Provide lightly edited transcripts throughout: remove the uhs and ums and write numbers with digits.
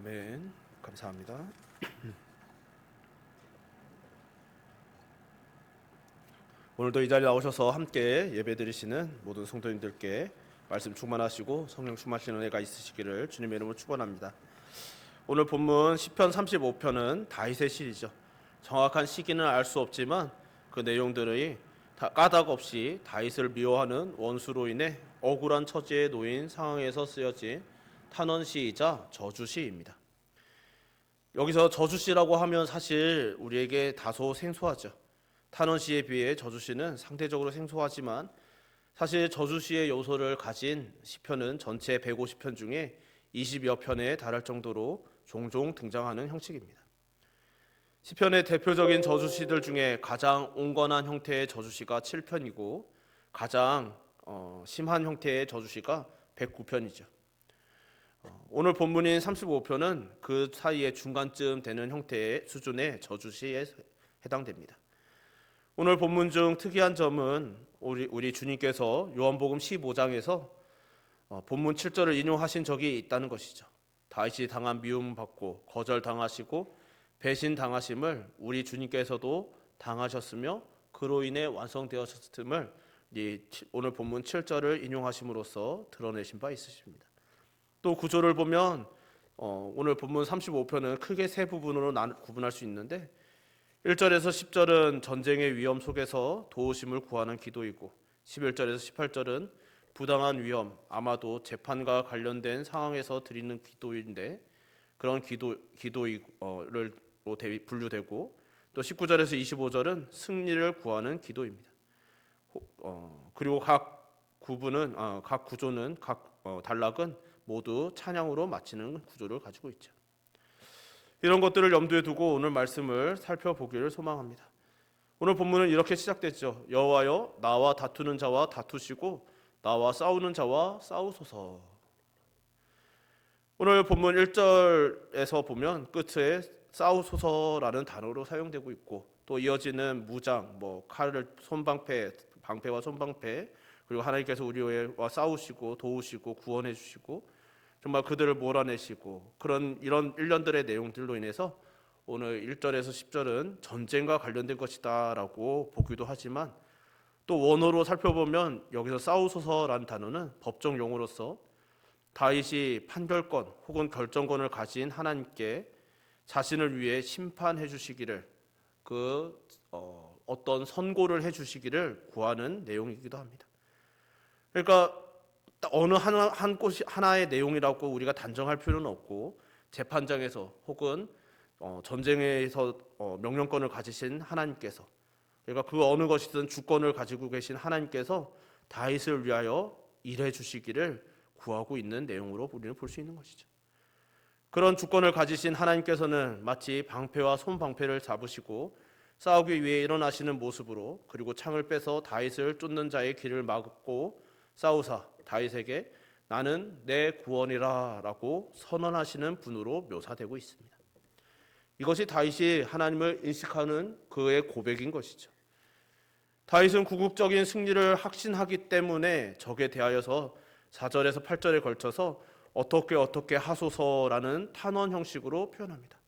아멘. 감사합니다. 오늘도 이 자리에 나오셔서 함께 예배드리시는 모든 성도님들께 말씀 충만하시고 성령 충만하시는 은혜가 있으시기를 주님의 이름으로 축원합니다. 오늘 본문 시편 35편은 다윗의 시이죠. 정확한 시기는 알 수 없지만 그 내용들이 까닭 없이 다윗을 미워하는 원수로 인해 억울한 처지에 놓인 상황에서 쓰여진 탄원시이자 저주시입니다. 여기서 저주시라고 하면 사실 우리에게 다소 생소하죠. 탄원시에 비해 저주시는 상대적으로 생소하지만 사실 저주시의 요소를 가진 시편은 전체 150편 중에 20여 편에 달할 정도로 종종 등장하는 형식입니다. 시편의 대표적인 저주시들 중에 가장 온건한 형태의 저주시가 7편이고 가장 심한 형태의 저주시가 109편이죠. 오늘 본문인 35편은 그 사이에 중간쯤 되는 형태의 수준의 저주시에 해당됩니다. 오늘 본문 중 특이한 점은 우리 주님께서 요한복음 15장에서 본문 7절을 인용하신 적이 있다는 것이죠. 다윗이 당한 미움 받고 거절당하시고 배신당하심을 우리 주님께서도 당하셨으며 그로 인해 완성되었음을 오늘 본문 7절을 인용하심으로써 드러내신 바 있으십니다. 또 구조를 보면 오늘 본문 35편은 크게 세 부분으로 구분할 수 있는데 1절에서 10절은 전쟁의 위험 속에서 도우심을 구하는 기도이고 11절에서 18절은 부당한 위험, 아마도 재판과 관련된 상황에서 드리는 기도인데 그런 기도를 분류되고 또 19절에서 25절은 승리를 구하는 기도입니다. 그리고 각 구조는 단락은 모두 찬양으로 마치는 구조를 가지고 있죠. 이런 것들을 염두에 두고 오늘 말씀을 살펴보기를 소망합니다. 오늘 본문은 이렇게 시작됐죠. 여호와여 나와 다투는 자와 다투시고 나와 싸우는 자와 싸우소서. 오늘 본문 1절에서 보면 끝에 싸우소서라는 단어로 사용되고 있고 또 이어지는 무장, 칼을 방패와 손방패 그리고 하나님께서 우리와 싸우시고 도우시고 구원해 주시고 정말 그들을 몰아내시고 이런 일련들의 내용들로 인해서 오늘 1절에서 10절은 전쟁과 관련된 것이다 라고 보기도 하지만 또 원어로 살펴보면 여기서 싸우소서라는 단어는 법정 용어로서 다윗이 판결권 혹은 결정권을 가진 하나님께 자신을 위해 심판해 주시기를 어떤 선고를 해 주시기를 구하는 내용이기도 합니다. 그러니까 어느 하나의 내용이라고 우리가 단정할 필요는 없고 재판장에서 혹은 전쟁에서 명령권을 가지신 하나님께서 그러니까 그 어느 것이든 주권을 가지고 계신 하나님께서 다윗을 위하여 일해 주시기를 구하고 있는 내용으로 우리는 볼 수 있는 것이죠. 그런 주권을 가지신 하나님께서는 마치 방패와 손방패를 잡으시고 싸우기 위해 일어나시는 모습으로 그리고 창을 빼서 다윗을 쫓는 자의 길을 막고 싸우사 다윗에게 나는 내 구원이라 라고 선언하시는 분으로 묘사되고 있습니다. 이것이 다윗이 하나님을 인식하는 그의 고백인 것이죠. 다윗은 궁극적인 승리를 확신하기 때문에 적에 대하여서 4절에서 8절에 걸쳐서 어떻게 하소서라는 탄원 형식으로 표현합니다.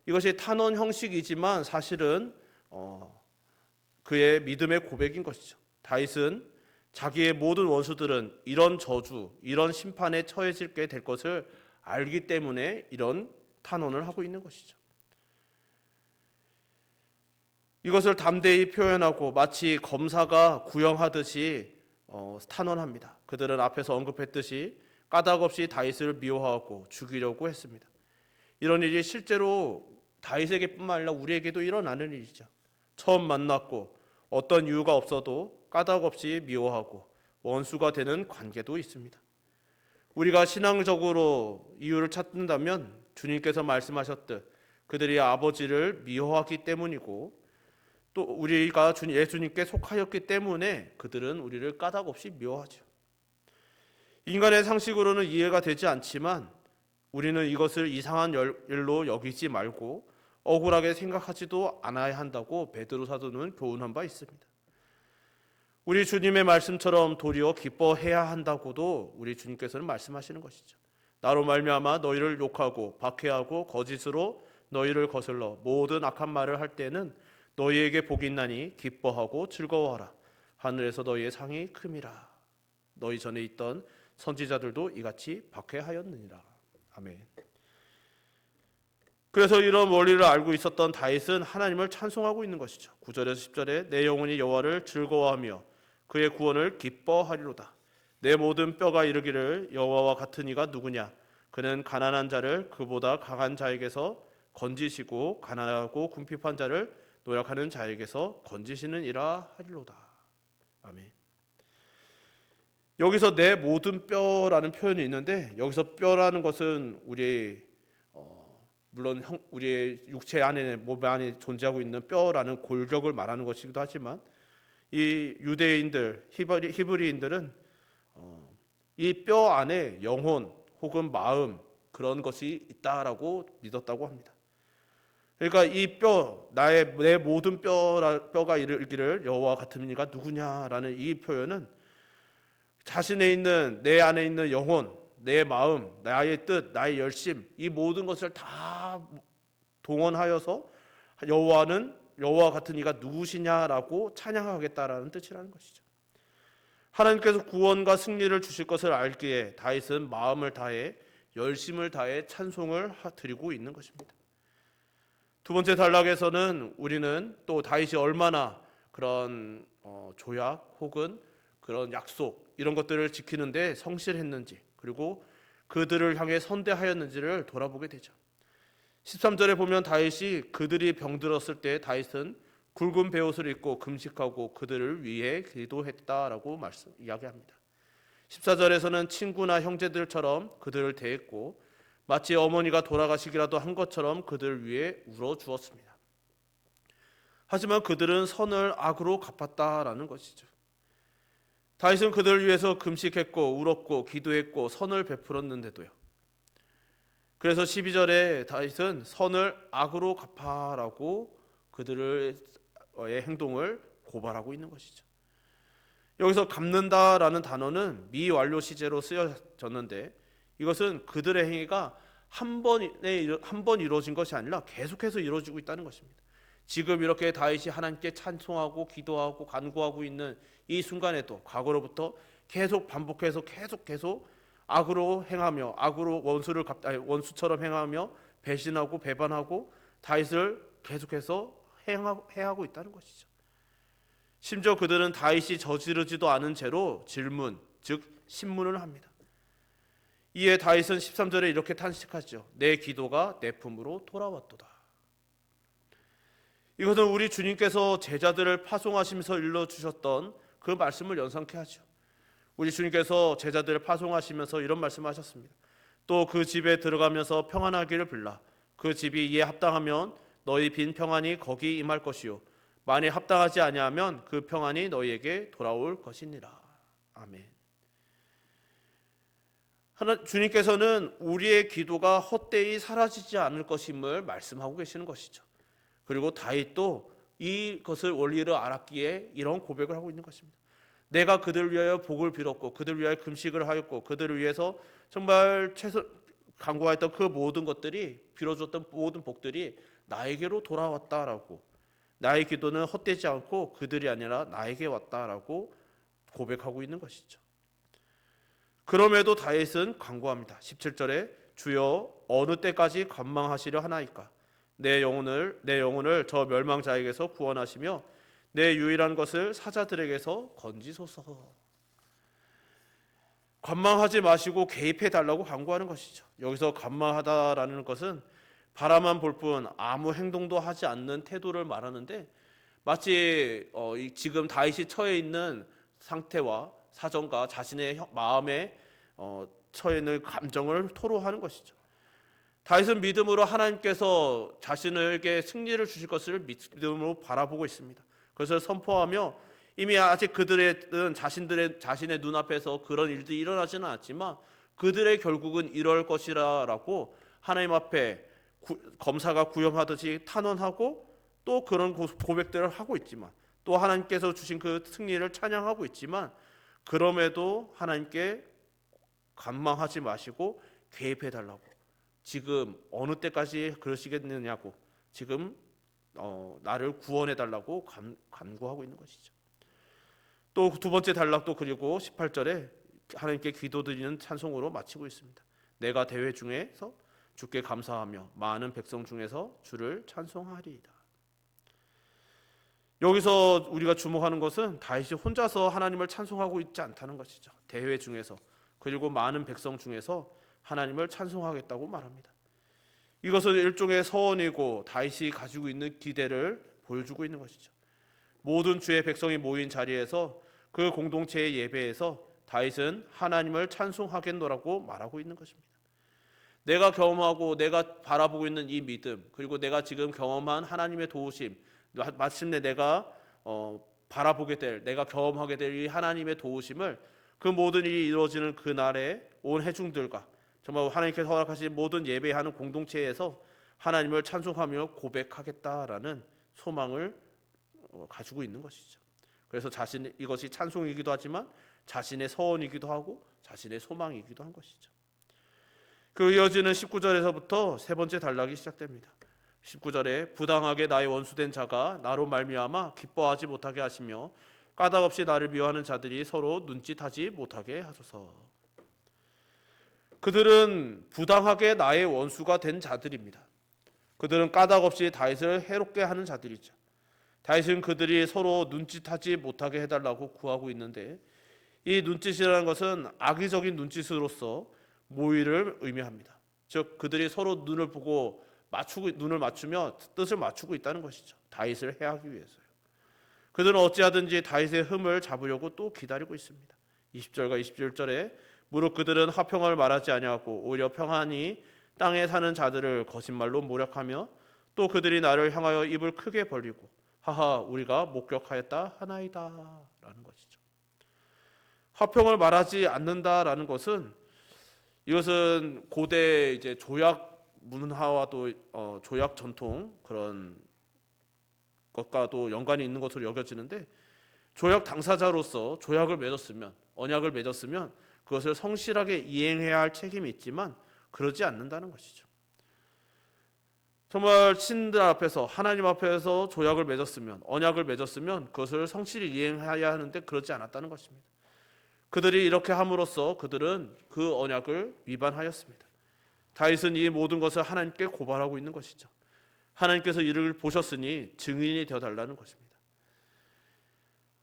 이것이 탄원 형식이지만 사실은 그의 믿음의 고백인 것이죠. 다윗은 자기의 모든 원수들은 이런 저주, 이런 심판에 처해지게 될 것을 알기 때문에 이런 탄원을 하고 있는 것이죠. 이것을 담대히 표현하고 마치 검사가 구형하듯이 탄원합니다. 그들은 앞에서 언급했듯이 까닭없이 다윗을 미워하고 죽이려고 했습니다. 이런 일이 실제로 다윗에게뿐만 아니라 우리에게도 일어나는 일이죠. 처음 만났고 어떤 이유가 없어도 까닭없이 미워하고 원수가 되는 관계도 있습니다. 우리가 신앙적으로 이유를 찾는다면 주님께서 말씀하셨듯 그들이 아버지를 미워하기 때문이고 또 우리가 예수님께 속하였기 때문에 그들은 우리를 까닭없이 미워하죠. 인간의 상식으로는 이해가 되지 않지만 우리는 이것을 이상한 일로 여기지 말고 억울하게 생각하지도 않아야 한다고 베드로 사도는 교훈한 바 있습니다. 우리 주님의 말씀처럼 도리어 기뻐해야 한다고도 우리 주님께서는 말씀하시는 것이죠. 나로 말미암아 너희를 욕하고 박해하고 거짓으로 너희를 거슬러 모든 악한 말을 할 때는 너희에게 복이 있나니 기뻐하고 즐거워하라. 하늘에서 너희의 상이 큼이라. 너희 전에 있던 선지자들도 이같이 박해하였느니라. 아멘. 그래서 이런 원리를 알고 있었던 다윗은 하나님을 찬송하고 있는 것이죠. 9절에서 10절에 내 영혼이 여호와를 즐거워하며 그의 구원을 기뻐하리로다. 내 모든 뼈가 이르기를 여호와와 같은 이가 누구냐. 그는 가난한 자를 그보다 강한 자에게서 건지시고 가난하고 궁핍한 자를 노력하는 자에게서 건지시는 이라 하리로다. 아멘. 여기서 내 모든 뼈라는 표현이 있는데, 여기서 뼈라는 것은 물론 우리의 육체 안에, 몸 안에 존재하고 있는 뼈라는 골격을 말하는 것이기도 하지만, 이 유대인들, 히브리인들은 이 뼈 안에 영혼 혹은 마음, 그런 것이 있다라고 믿었다고 합니다. 그러니까 이 뼈, 내 모든 뼈가 이르기를 여호와 같은 이가 누구냐라는 이 표현은 자신에 있는, 내 안에 있는 영혼, 내 마음, 나의 뜻, 나의 열심, 이 모든 것을 다 동원하여서 여호와 같은 이가 누구시냐라고 찬양하겠다라는 뜻이라는 것이죠. 하나님께서 구원과 승리를 주실 것을 알기에 다윗은 마음을 다해, 열심을 다해 찬송을 드리고 있는 것입니다. 두 번째 단락에서는 우리는 또 다윗이 얼마나 그런 조약 혹은 그런 약속, 이런 것들을 지키는데 성실했는지, 그리고 그들을 향해 선대하였는지를 돌아보게 되죠. 13절에 보면 다윗이 그들이 병들었을 때 다윗은 굵은 베옷을 입고 금식하고 그들을 위해 기도했다라고 이야기합니다. 14절에서는 친구나 형제들처럼 그들을 대했고 마치 어머니가 돌아가시기라도 한 것처럼 그들을 위해 울어주었습니다. 하지만 그들은 선을 악으로 갚았다라는 것이죠. 다윗은 그들을 위해서 금식했고 울었고 기도했고 선을 베풀었는데도요. 그래서 12절에 다윗은 선을 악으로 갚아라고 그들의 행동을 고발하고 있는 것이죠. 여기서 갚는다라는 단어는 미완료 시제로 쓰여졌는데, 이것은 그들의 행위가 한 번 이루어진 것이 아니라 계속해서 이루어지고 있다는 것입니다. 지금 이렇게 다윗이 하나님께 찬송하고 기도하고 간구하고 있는 이 순간에도 과거로부터 계속 반복해서 계속 악으로 행하며, 악으로 원수처럼 행하며 배신하고 배반하고 다윗을 계속해서 해하고 있다는 것이죠. 심지어 그들은 다윗이 저지르지도 않은 채로 질문, 즉 신문을 합니다. 이에 다윗은 13절에 이렇게 탄식하죠. 내 기도가 내 품으로 돌아왔도다. 이것은 우리 주님께서 제자들을 파송하시면서 일러주셨던 그 말씀을 연상케 하죠. 우리 주님께서 제자들을 파송하시면서 이런 말씀하셨습니다. 또 그 집에 들어가면서 평안하기를 빌라. 그 집이 이에 합당하면 너희 빈 평안이 거기 임할 것이요 만일 합당하지 아니하면 그 평안이 너희에게 돌아올 것이니라. 아멘. 주님께서는 우리의 기도가 헛되이 사라지지 않을 것임을 말씀하고 계시는 것이죠. 그리고 다윗도 이것을 원리를 알았기에 이런 고백을 하고 있는 것입니다. 내가 그들을 위하여 복을 빌었고 그들을 위하여 금식을 하였고 그들을 위해서 정말 간구하였던 그 모든 것들이, 빌어줬던 모든 복들이 나에게로 돌아왔다라고, 나의 기도는 헛되지 않고 그들이 아니라 나에게 왔다라고 고백하고 있는 것이죠. 그럼에도 다윗은 간구합니다. 17절에 주여 어느 때까지 관망하시려 하나이까. 내 영혼을 저 멸망자에게서 구원하시며 내 유일한 것을 사자들에게서 건지소서. 관망하지 마시고 개입해 달라고 간구하는 것이죠. 여기서 관망하다라는 것은 바라만 볼 뿐 아무 행동도 하지 않는 태도를 말하는데, 마치 지금 다윗이 처해 있는 상태와 사정과 자신의 마음에 처해 있는 감정을 토로하는 것이죠. 다윗은 믿음으로 하나님께서 자신에게 승리를 주실 것을 믿음으로 바라보고 있습니다. 그것을 선포하며 이미 아직 그들은 자신의 눈앞에서 그런 일들이 일어나지는 않았지만 그들의 결국은 이럴 것이라고 하나님 앞에 검사가 구형하듯이 탄원하고 또 그런 고백들을 하고 있지만, 또 하나님께서 주신 그 승리를 찬양하고 있지만, 그럼에도 하나님께 관망하지 마시고 개입해 달라고, 지금 어느 때까지 그러시겠느냐고, 지금 나를 구원해 달라고 간구하고 있는 것이죠. 또 두 번째 단락도 그리고 18절에 하나님께 기도드리는 찬송으로 마치고 있습니다. 내가 대회 중에서 주께 감사하며 많은 백성 중에서 주를 찬송하리이다. 여기서 우리가 주목하는 것은 다윗이 혼자서 하나님을 찬송하고 있지 않다는 것이죠. 대회 중에서, 그리고 많은 백성 중에서 하나님을 찬송하겠다고 말합니다. 이것은 일종의 서원이고 다윗이 가지고 있는 기대를 보여주고 있는 것이죠. 모든 주의 백성이 모인 자리에서, 그 공동체의 예배에서 다윗은 하나님을 찬송하겠노라고 말하고 있는 것입니다. 내가 경험하고 내가 바라보고 있는 이 믿음, 그리고 내가 지금 경험한 하나님의 도우심, 마침내 내가 바라보게 될, 내가 경험하게 될 이 하나님의 도우심을, 그 모든 일이 이루어지는 그날에 온 회중들과 정말 하나님께서 허락하신 모든 예배하는 공동체에서 하나님을 찬송하며 고백하겠다라는 소망을 가지고 있는 것이죠. 그래서 이것이 찬송이기도 하지만 자신의 서원이기도 하고 자신의 소망이기도 한 것이죠. 그 이어지는 19절에서부터 세 번째 단락이 시작됩니다. 19절에 부당하게 나의 원수된 자가 나로 말미암아 기뻐하지 못하게 하시며 까닭없이 나를 미워하는 자들이 서로 눈짓하지 못하게 하소서. 그들은 부당하게 나의 원수가 된 자들입니다. 그들은 까닭없이 다윗을 해롭게 하는 자들이죠. 다윗은 그들이 서로 눈짓하지 못하게 해달라고 구하고 있는데, 이 눈짓이라는 것은 악의적인 눈짓으로서 모의를 의미합니다. 즉 그들이 서로 눈을 맞추며 뜻을 맞추고 있다는 것이죠. 다윗을 해하기 위해서요. 그들은 어찌하든지 다윗의 흠을 잡으려고 또 기다리고 있습니다. 20절과 21절에 무릇 그들은 화평을 말하지 아니하고 오히려 평안히 땅에 사는 자들을 거짓말로 모략하며 또 그들이 나를 향하여 입을 크게 벌리고 하하 우리가 목격하였다 하나이다 라는 것이죠. 화평을 말하지 않는다라는 것은, 이것은 고대 이제 조약 문화와도 조약 전통 그런 것과도 연관이 있는 것으로 여겨지는데, 조약 당사자로서 조약을 맺었으면, 언약을 맺었으면 그것을 성실하게 이행해야 할 책임이 있지만 그러지 않는다는 것이죠. 정말 신들 앞에서, 하나님 앞에서 조약을 맺었으면, 언약을 맺었으면 그것을 성실히 이행해야 하는데 그러지 않았다는 것입니다. 그들이 이렇게 함으로써 그들은 그 언약을 위반하였습니다. 다윗은 이 모든 것을 하나님께 고발하고 있는 것이죠. 하나님께서 이를 보셨으니 증인이 되어달라는 것입니다.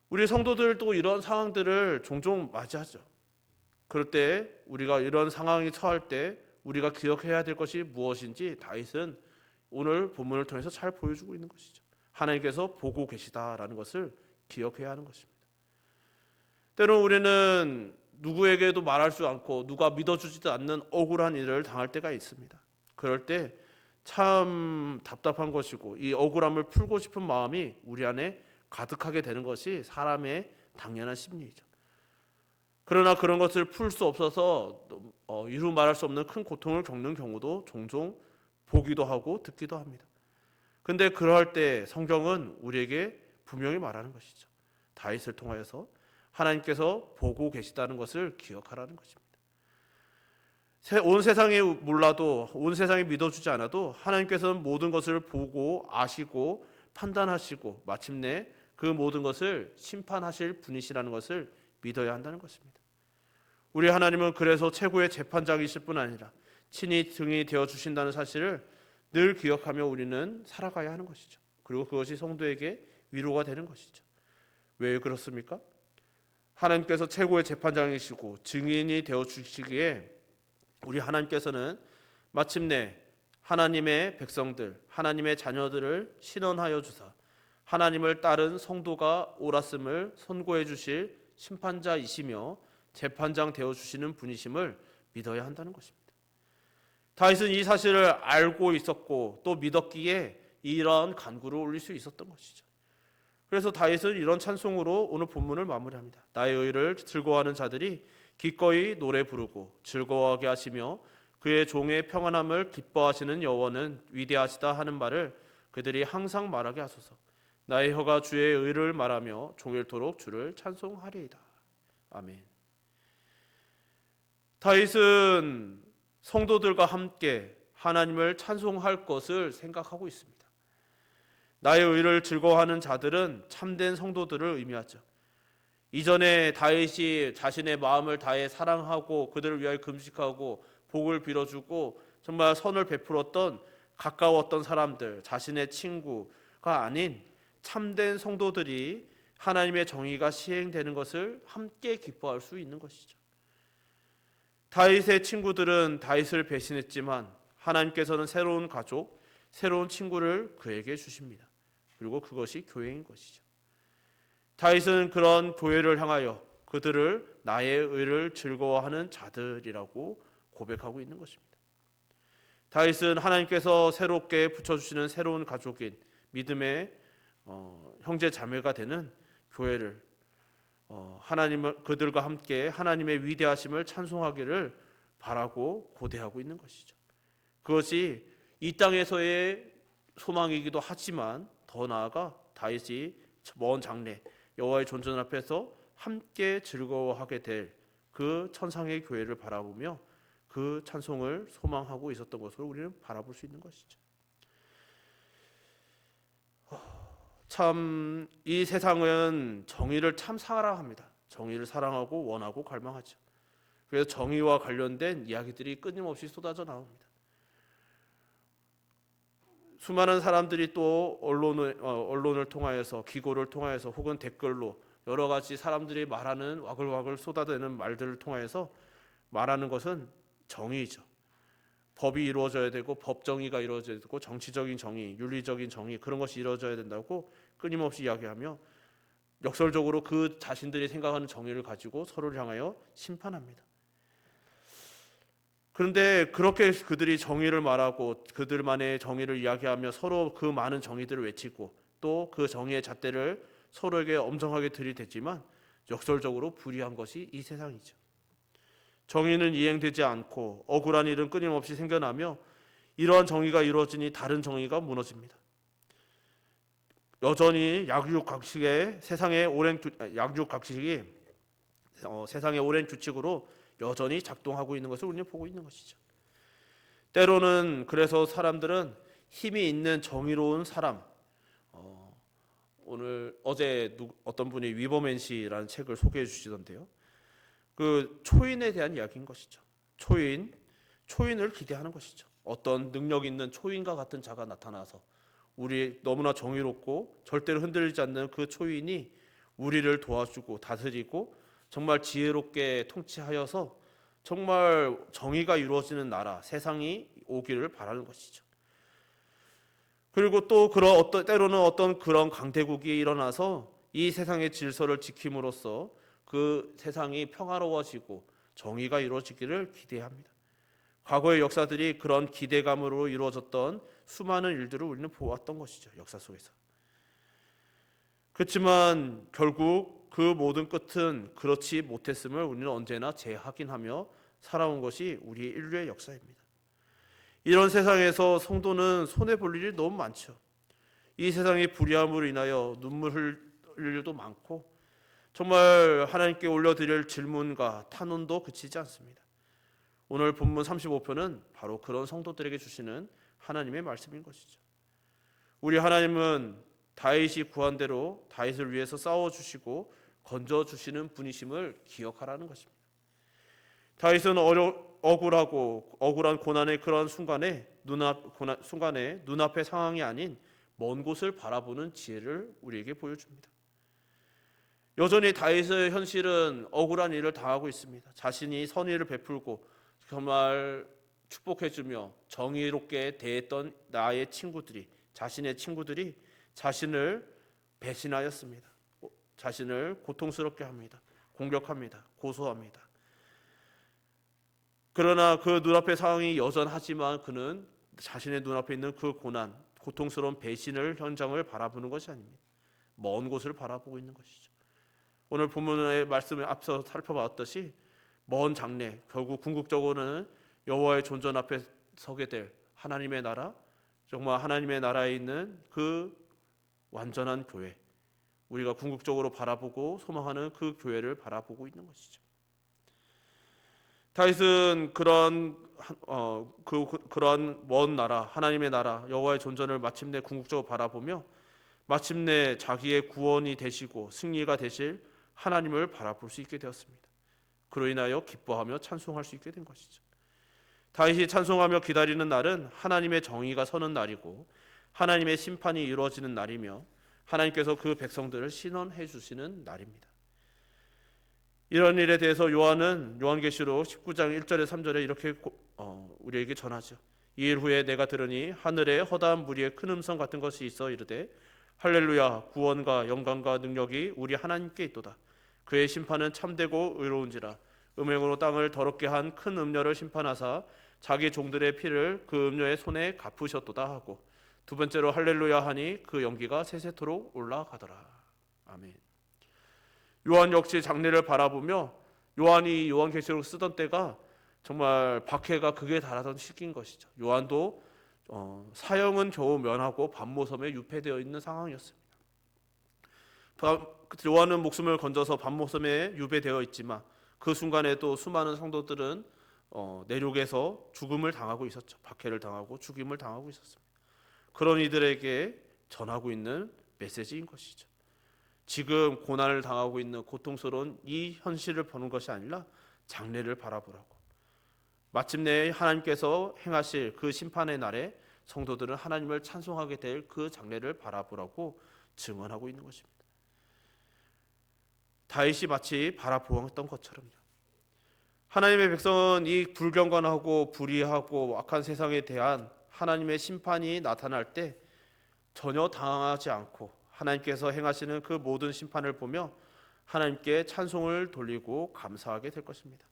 우리 성도들도 이런 상황들을 종종 맞이하죠. 그럴 때 우리가 이런 상황이 처할 때 우리가 기억해야 될 것이 무엇인지 다윗은 오늘 본문을 통해서 잘 보여주고 있는 것이죠. 하나님께서 보고 계시다라는 것을 기억해야 하는 것입니다. 때로는 우리는 누구에게도 말할 수 않고 누가 믿어주지도 않는 억울한 일을 당할 때가 있습니다. 그럴 때 참 답답한 것이고, 이 억울함을 풀고 싶은 마음이 우리 안에 가득하게 되는 것이 사람의 당연한 심리이죠. 그러나 그런 것을 풀 수 없어서 이루 말할 수 없는 큰 고통을 겪는 경우도 종종 보기도 하고 듣기도 합니다. 근데 그럴 때 성경은 우리에게 분명히 말하는 것이죠. 다윗을 통하여서 하나님께서 보고 계시다는 것을 기억하라는 것입니다. 온 세상이 몰라도, 온 세상이 믿어주지 않아도 하나님께서는 모든 것을 보고 아시고 판단하시고 마침내 그 모든 것을 심판하실 분이시라는 것을 믿어야 한다는 것입니다. 우리 하나님은 그래서 최고의 재판장이실 뿐 아니라 친히 등이 되어주신다는 사실을 늘 기억하며 우리는 살아가야 하는 것이죠. 그리고 그것이 성도에게 위로가 되는 것이죠. 왜 그렇습니까? 하나님께서 최고의 재판장이시고 증인이 되어주시기에 우리 하나님께서는 마침내 하나님의 백성들, 하나님의 자녀들을 신원하여 주사 하나님을 따른 성도가 옳았음을 선고해 주실 심판자이시며 재판장 되어주시는 분이심을 믿어야 한다는 것입니다. 다윗은 이 사실을 알고 있었고 또 믿었기에 이러한 간구를 올릴 수 있었던 것이죠. 그래서 다윗은 이런 찬송으로 오늘 본문을 마무리합니다. 나의 의를 즐거워하는 자들이 기꺼이 노래 부르고 즐거워하게 하시며 그의 종의 평안함을 기뻐하시는 여호와는 위대하시다 하는 말을 그들이 항상 말하게 하소서. 나의 혀가 주의 의를 말하며 종일토록 주를 찬송하리이다. 아멘. 다윗은 성도들과 함께 하나님을 찬송할 것을 생각하고 있습니다. 나의 의를 즐거워하는 자들은 참된 성도들을 의미하죠. 이전에 다윗이 자신의 마음을 다해 사랑하고 그들을 위하여 금식하고 복을 빌어주고 정말 선을 베풀었던 가까웠던 사람들, 자신의 친구가 아닌 참된 성도들이 하나님의 정의가 시행되는 것을 함께 기뻐할 수 있는 것이죠. 다윗의 친구들은 다윗을 배신했지만 하나님께서는 새로운 가족, 새로운 친구를 그에게 주십니다. 그리고 그것이 교회인 것이죠. 다윗은 그런 교회를 향하여 그들을 나의 의를 즐거워하는 자들이라고 고백하고 있는 것입니다. 다윗은 하나님께서 새롭게 붙여주시는 새로운 가족인 믿음의 형제 자매가 되는 교회를 하나님을 그들과 함께 하나님의 위대하심을 찬송하기를 바라고 고대하고 있는 것이죠. 그것이 이 땅에서의 소망이기도 하지만 더 나아가 다윗이 먼 장래 여호와의 존전 앞에서 함께 즐거워하게 될 그 천상의 교회를 바라보며 그 찬송을 소망하고 있었던 것으로 우리는 바라볼 수 있는 것이죠. 참 이 세상은 정의를 참 사랑합니다. 정의를 사랑하고 원하고 갈망하죠. 그래서 정의와 관련된 이야기들이 끊임없이 쏟아져 나옵니다. 수많은 사람들이 또 언론을 통하여서 기고를 통하여서 혹은 댓글로 여러 가지 사람들이 말하는 와글와글 쏟아내는 말들을 통하여서 말하는 것은 정의죠. 법이 이루어져야 되고 법정의가 이루어져야 되고 정치적인 정의, 윤리적인 정의 그런 것이 이루어져야 된다고 끊임없이 이야기하며 역설적으로 그 자신들이 생각하는 정의를 가지고 서로를 향하여 심판합니다. 그런데 그렇게 그들이 정의를 말하고 그들만의 정의를 이야기하며 서로 그 많은 정의들을 외치고 또 그 정의의 잣대를 서로에게 엄정하게 들이댔지만 역설적으로 불의한 것이 이 세상이죠. 정의는 이행되지 않고 억울한 일은 끊임없이 생겨나며 이러한 정의가 이루어지니 다른 정의가 무너집니다. 여전히 약육강식이 세상의 오랜 규칙으로 여전히 작동하고 있는 것을 우리는 보고 있는 것이죠. 때로는 그래서 사람들은 힘이 있는 정의로운 사람, 어제 어떤 분이 위버맨시라는 책을 소개해 주시던데요. 그 초인에 대한 이야기인 것이죠. 초인을 기대하는 것이죠. 어떤 능력 있는 초인과 같은 자가 나타나서 우리 너무나 정의롭고 절대로 흔들리지 않는 그 초인이 우리를 도와주고 다스리고 정말 지혜롭게 통치하여서 정말 정의가 이루어지는 나라, 세상이 오기를 바라는 것이죠. 그리고 또 때로는 어떤 그런 강대국이 일어나서 이 세상의 질서를 지킴으로써 그 세상이 평화로워지고 정의가 이루어지기를 기대합니다. 과거의 역사들이 그런 기대감으로 이루어졌던 수많은 일들을 우리는 보았던 것이죠. 역사 속에서. 그렇지만 결국 그 모든 끝은 그렇지 못했음을 우리는 언제나 재확인하며 살아온 것이 우리 인류의 역사입니다. 이런 세상에서 성도는 손해볼 일이 너무 많죠. 이 세상의 불의함으로 인하여 눈물 흘릴 일도 많고 정말 하나님께 올려드릴 질문과 탄원도 그치지 않습니다. 오늘 본문 35편은 바로 그런 성도들에게 주시는 하나님의 말씀인 것이죠. 우리 하나님은 다윗이 구한 대로 다윗을 위해서 싸워주시고 건져주시는 분이심을 기억하라는 것입니다. 다윗은 억울한 고난의 그런 순간에 눈앞의 상황이 아닌 먼 곳을 바라보는 지혜를 우리에게 보여줍니다. 여전히 다윗의 현실은 억울한 일을 당하고 있습니다. 자신이 선의를 베풀고 정말 축복해주며 정의롭게 대했던 자신의 친구들이 자신을 배신하였습니다. 자신을 고통스럽게 합니다. 공격합니다. 고소합니다. 그러나 그 눈앞의 상황이 여전하지만 그는 자신의 눈앞에 있는 그 고통스러운 배신을 현장을 바라보는 것이 아닙니다. 먼 곳을 바라보고 있는 것이죠. 오늘 본문의 말씀을 앞서 살펴봤듯이 먼 장래, 결국 궁극적으로는 여호와의 존전 앞에 서게 될 하나님의 나라, 정말 하나님의 나라에 있는 그 완전한 교회, 우리가 궁극적으로 바라보고 소망하는 그 교회를 바라보고 있는 것이죠. 다윗은 그런 그러한 먼 나라 하나님의 나라 여호와의 존전을 마침내 궁극적으로 바라보며 마침내 자기의 구원이 되시고 승리가 되실 하나님을 바라볼 수 있게 되었습니다. 그로 인하여 기뻐하며 찬송할 수 있게 된 것이죠. 다윗이 찬송하며 기다리는 날은 하나님의 정의가 서는 날이고 하나님의 심판이 이루어지는 날이며 하나님께서 그 백성들을 신원해 주시는 날입니다. 이런 일에 대해서 요한은 요한계시록 19장 1절에 3절에 이렇게 우리에게 전하죠. 이 일 후에 내가 들으니 하늘에 허다한 무리의 큰 음성 같은 것이 있어 이르되 할렐루야 구원과 영광과 능력이 우리 하나님께 있도다. 그의 심판은 참되고 의로운지라. 음행으로 땅을 더럽게 한 큰 음녀를 심판하사 자기 종들의 피를 그 음녀의 손에 갚으셨도다 하고 두 번째로 할렐루야 하니 그 연기가 세세토록 올라가더라. 아멘. 요한 역시 장래를 바라보며 요한이 요한계시록을 쓰던 때가 정말 박해가 극에 달하던 시기인 것이죠. 요한도 사형은 겨우 면하고 반모섬에 유폐되어 있는 상황이었습니다. 요한은 목숨을 건져서 반모섬에 유배되어 있지만 그 순간에도 수많은 성도들은 내륙에서 죽음을 당하고 있었죠. 박해를 당하고 죽임을 당하고 있었습니다. 그런 이들에게 전하고 있는 메시지인 것이죠. 지금 고난을 당하고 있는 고통스러운 이 현실을 보는 것이 아니라 장래를 바라보라고. 마침내 하나님께서 행하실 그 심판의 날에 성도들은 하나님을 찬송하게 될 그 장래를 바라보라고 증언하고 있는 것입니다. 다윗이 마치 바라보았던 것처럼요. 하나님의 백성은 이 불경건하고 불의하고 악한 세상에 대한 하나님의 심판이 나타날 때 전혀 당황하지 않고 하나님께서 행하시는 그 모든 심판을 보며 하나님께 찬송을 돌리고 감사하게 될 것입니다.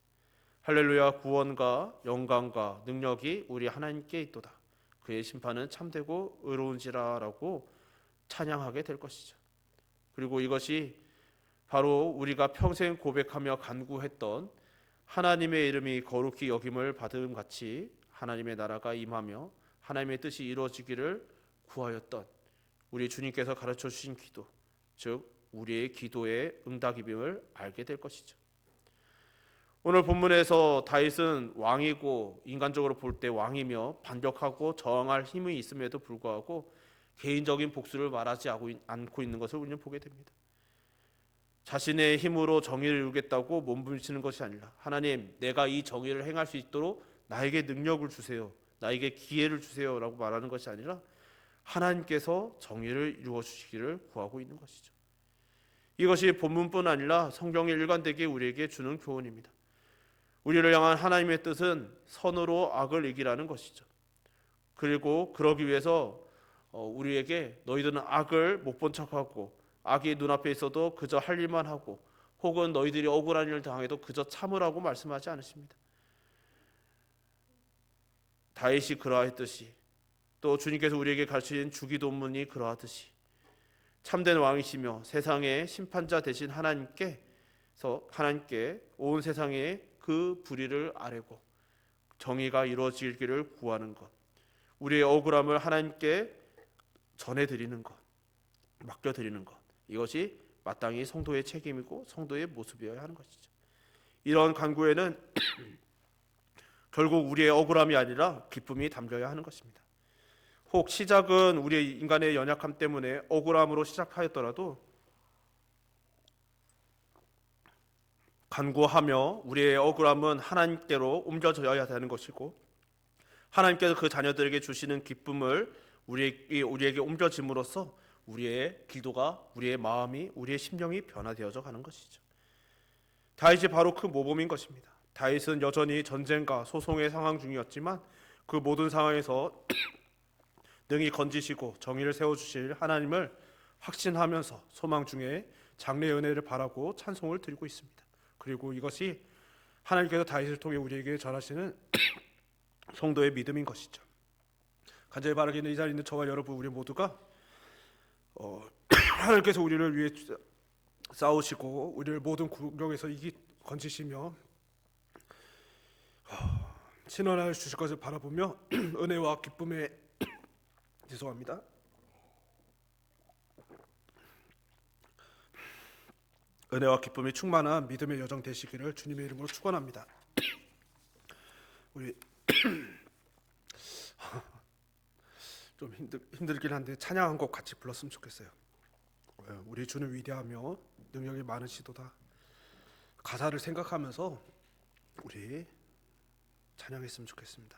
할렐루야 구원과 영광과 능력이 우리 하나님께 있도다. 그의 심판은 참되고 의로운지라라고 찬양하게 될 것이죠. 그리고 이것이 바로 우리가 평생 고백하며 간구했던 하나님의 이름이 거룩히 여김을 받음 같이 하나님의 나라가 임하며 하나님의 뜻이 이루어지기를 구하였던 우리 주님께서 가르쳐 주신 기도, 즉 우리의 기도의 응답임을 알게 될 것이죠. 오늘 본문에서 다윗은 왕이고 인간적으로 볼 때 왕이며 반격하고 저항할 힘이 있음에도 불구하고 개인적인 복수를 말하지 않고 있는 것을 우리는 보게 됩니다. 자신의 힘으로 정의를 이루겠다고 몸부림치는 것이 아니라 하나님 내가 이 정의를 행할 수 있도록 나에게 능력을 주세요. 나에게 기회를 주세요 라고 말하는 것이 아니라 하나님께서 정의를 이루어 주시기를 구하고 있는 것이죠. 이것이 본문뿐 아니라 성경의 일관되게 우리에게 주는 교훈입니다. 우리를 향한 하나님의 뜻은 선으로 악을 이기라는 것이죠. 그리고 그러기 위해서 우리에게 너희들은 악을 못 본 척하고 악이 눈앞에 있어도 그저 할 일만 하고 혹은 너희들이 억울한 일을 당해도 그저 참으라고 말씀하지 않으십니다. 다윗이 그러했듯이 또 주님께서 우리에게 가르치신 주기도문이 그러하듯이 참된 왕이시며 세상의 심판자 되신 하나님께 온 세상에 그 불의를 아뢰고 정의가 이루어지기를 구하는 것, 우리의 억울함을 하나님께 전해드리는 것, 맡겨드리는 것, 이것이 마땅히 성도의 책임이고 성도의 모습이어야 하는 것이죠. 이런 간구에는 결국 우리의 억울함이 아니라 기쁨이 담겨야 하는 것입니다. 혹 시작은 우리 인간의 연약함 때문에 억울함으로 시작하였더라도 간구하며 우리의 억울함은 하나님께로 옮겨져야 되는 것이고 하나님께서 그 자녀들에게 주시는 기쁨을 우리에게 옮겨짐으로써 우리의 기도가, 우리의 마음이, 우리의 심령이 변화되어져 가는 것이죠. 다윗이 바로 그 모범인 것입니다. 다윗은 여전히 전쟁과 소송의 상황 중이었지만 그 모든 상황에서 능히 건지시고 정의를 세워주실 하나님을 확신하면서 소망 중에 장래의 은혜를 바라고 찬송을 드리고 있습니다. 그리고 이것이 하나님께서 다윗을 통해 우리에게 전하시는 성도의 믿음인 것이죠. 간절히 바라기는 이 자리에 있는 저와 여러분 우리 모두가 하나님께서 우리를 위해 싸우시고 우리를 모든 국경에서 건지시며 신원하여 주실 것을 바라보며 은혜와 기쁨의 죄송합니다. 은혜와 기쁨이 충만한 믿음의 여정 되시기를 주님의 이름으로 축원합니다. 우리 좀 힘들긴 한데 찬양 한 곡 같이 불렀으면 좋겠어요. 우리 주는 위대하며 능력이 많으시도다. 가사를 생각하면서 우리 찬양했으면 좋겠습니다.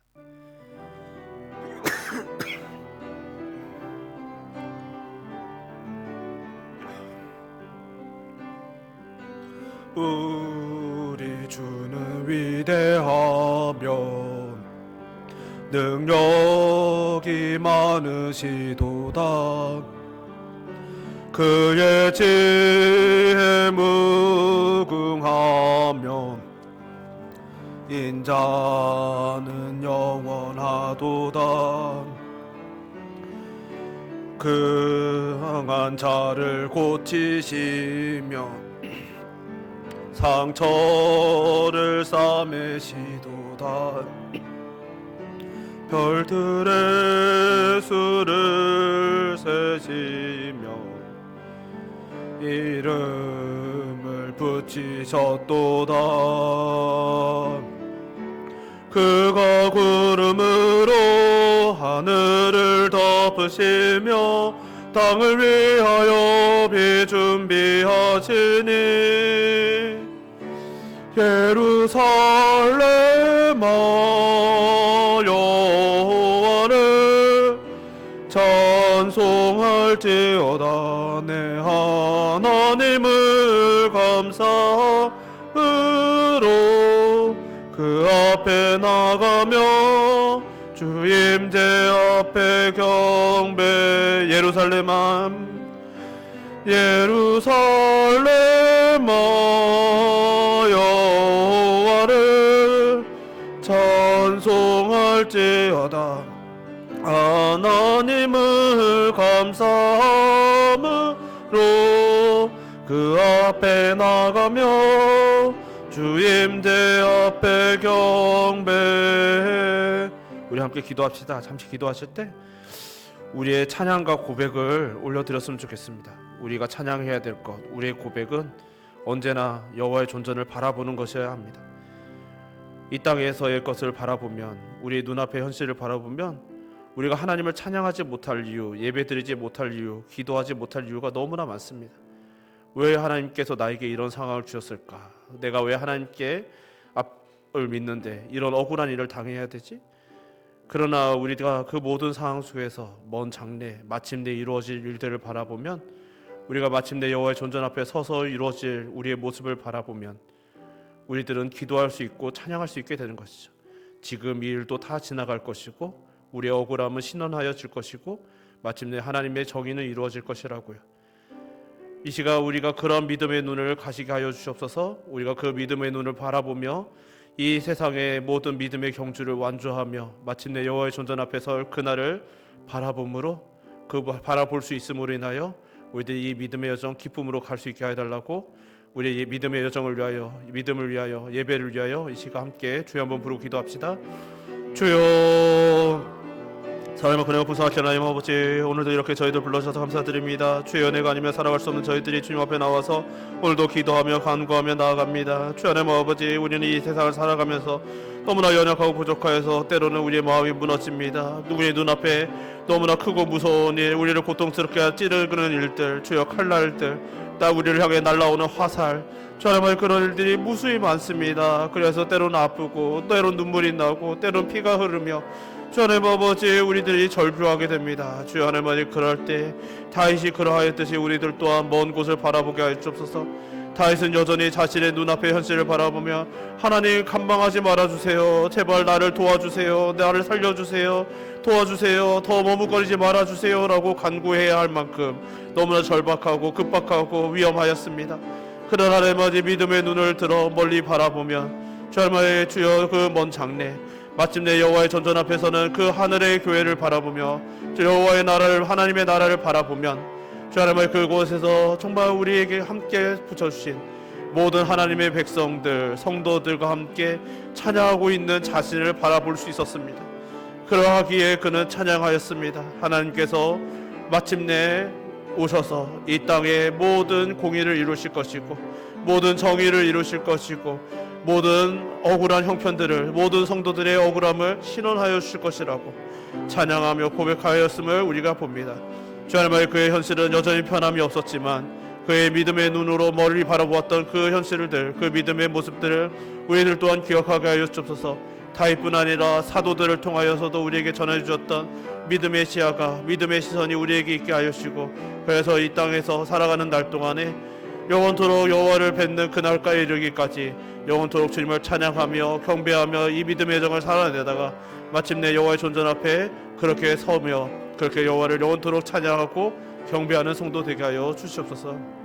우리 주는 위대하며 능력이 많으시도다. 그의 지혜 무궁하며 인자는 영원하도다. 그 강한 자를 고치시며 상처를 싸매시도다. 별들의 수를 세시며 이름을 붙이셨도다. 그가 구름으로 하늘을 덮으시며 땅을 위하여 비 준비하시니 예루살렘아 여호와를 찬송할지어다. 내 하나님을 감사함으로 그 앞에 나가며 주 임재 앞에 경배. 예루살렘아 여호와를 찬송할지어다. 하나님을 감사함으로 그 앞에 나가며 주 임재 앞에 경배. 우리 함께 기도합시다. 잠시 기도하실 때 우리의 찬양과 고백을 올려드렸으면 좋겠습니다. 우리가 찬양해야 될 것, 우리의 고백은 언제나 여호와의 존전을 바라보는 것이어야 합니다. 이 땅에서의 것을 바라보면, 우리의 눈앞의 현실을 바라보면 우리가 하나님을 찬양하지 못할 이유, 예배드리지 못할 이유, 기도하지 못할 이유가 너무나 많습니다. 왜 하나님께서 나에게 이런 상황을 주셨을까? 내가 왜 하나님께 앞을 믿는데 이런 억울한 일을 당해야 되지? 그러나 우리가 그 모든 상황 속에서 먼 장래 마침내 이루어질 일들을 바라보면, 우리가 마침내 여호와의 존전 앞에 서서 이루어질 우리의 모습을 바라보면 우리들은 기도할 수 있고 찬양할 수 있게 되는 것이죠. 지금 이 일도 다 지나갈 것이고 우리의 억울함은 신원하여질 것이고 마침내 하나님의 정의는 이루어질 것이라고요. 이 시간 우리가 그런 믿음의 눈을 가시게 하여 주시옵소서. 우리가 그 믿음의 눈을 바라보며 이 세상의 모든 믿음의 경주를 완주하며 마침내 여호와의 존전 앞에 설 그날을 바라봄으로, 그 바라볼 수 있음으로 인하여 우리들이 이 믿음의 여정 기쁨으로 갈 수 있게 해달라고, 우리의 믿음의 여정을 위하여, 믿음을 위하여, 예배를 위하여 이 시간 함께 주여 한번 부르고 기도합시다. 주여, 사랑과 그네와 부사하신 하나님 아버지, 오늘도 이렇게 저희들 불러주셔서 감사드립니다. 주의 은혜가 아니면 살아갈 수 없는 저희들이 주님 앞에 나와서 오늘도 기도하며 간구하며 나아갑니다. 주의 하나님 아버지, 우리는 이 세상을 살아가면서 너무나 연약하고 부족하여서 때로는 우리의 마음이 무너집니다. 누구의 눈앞에 너무나 크고 무서운 일, 우리를 고통스럽게 찌르는 일들, 주여 칼날들, 딱 우리를 향해 날아오는 화살, 주님 그런 일들이 무수히 많습니다. 그래서 때로는 아프고 때로는 눈물이 나고 때로는 피가 흐르며 주님 아버지, 우리들이 절규하게 됩니다. 주여 하나님, 그럴 때 다윗이 그러하였듯이 우리들 또한 먼 곳을 바라보게 하여 주옵소서. 다윗은 여전히 자신의 눈앞의 현실을 바라보며 하나님 감망하지 말아주세요. 제발 나를 도와주세요. 나를 살려주세요. 도와주세요. 더 머뭇거리지 말아주세요 라고 간구해야 할 만큼 너무나 절박하고 급박하고 위험하였습니다. 그러나 하나님, 믿음의 눈을 들어 멀리 바라보면 주의 주여 그 먼 장래 마침내 여호와의 전전 앞에서는 그 하늘의 교회를 바라보며 여호와의 나라를, 하나님의 나라를 바라보면 주 하나님의 그곳에서 정말 우리에게 함께 붙여주신 모든 하나님의 백성들, 성도들과 함께 찬양하고 있는 자신을 바라볼 수 있었습니다. 그러하기에 그는 찬양하였습니다. 하나님께서 마침내 오셔서 이 땅의 모든 공의를 이루실 것이고 모든 정의를 이루실 것이고 모든 억울한 형편들을, 모든 성도들의 억울함을 신원하여 주실 것이라고 찬양하며 고백하였음을 우리가 봅니다. 주 하나님의 그의 현실은 여전히 편함이 없었지만 그의 믿음의 눈으로 멀리 바라보았던 그 현실들, 그 믿음의 모습들을 우리들 또한 기억하게 하여 주옵소서. 타입뿐 아니라 사도들을 통하여서도 우리에게 전해 주셨던 믿음의 시야가, 믿음의 시선이 우리에게 있게 하여 주시고, 그래서 이 땅에서 살아가는 날 동안에 영원토록 여호와를 뵙는 그날까지 이르기까지 영원토록 주님을 찬양하며 경배하며 이 믿음의 정을 살아내다가 마침내 여호와의 존전 앞에 그렇게 서며 그렇게 여호와를 영원토록 찬양하고 경배하는 성도 되게 하여 주시옵소서.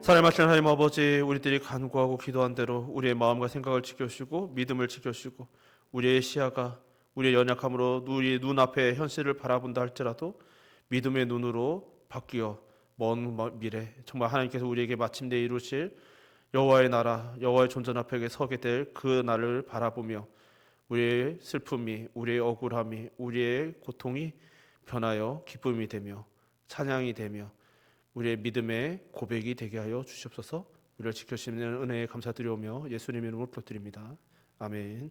사랑하시는 하나님 아버지, 우리들이 간구하고 기도한 대로 우리의 마음과 생각을 지켜주시고 믿음을 지켜주시고 우리의 시야가 우리의 연약함으로 우리 눈앞에 현실을 바라본다 할지라도 믿음의 눈으로 바뀌어 먼 미래 정말 하나님께서 우리에게 마침내 이루실 여호와의 나라, 여호와의 존전 앞에 서게 될 그 날을 바라보며 우리의 슬픔이, 우리의 억울함이, 우리의 고통이 변하여 기쁨이 되며 찬양이 되며 우리의 믿음의 고백이 되게 하여 주시옵소서. 우리를 지켜주시는 은혜에 감사드리오며 예수님의 이름으로 부탁드립니다. 아멘.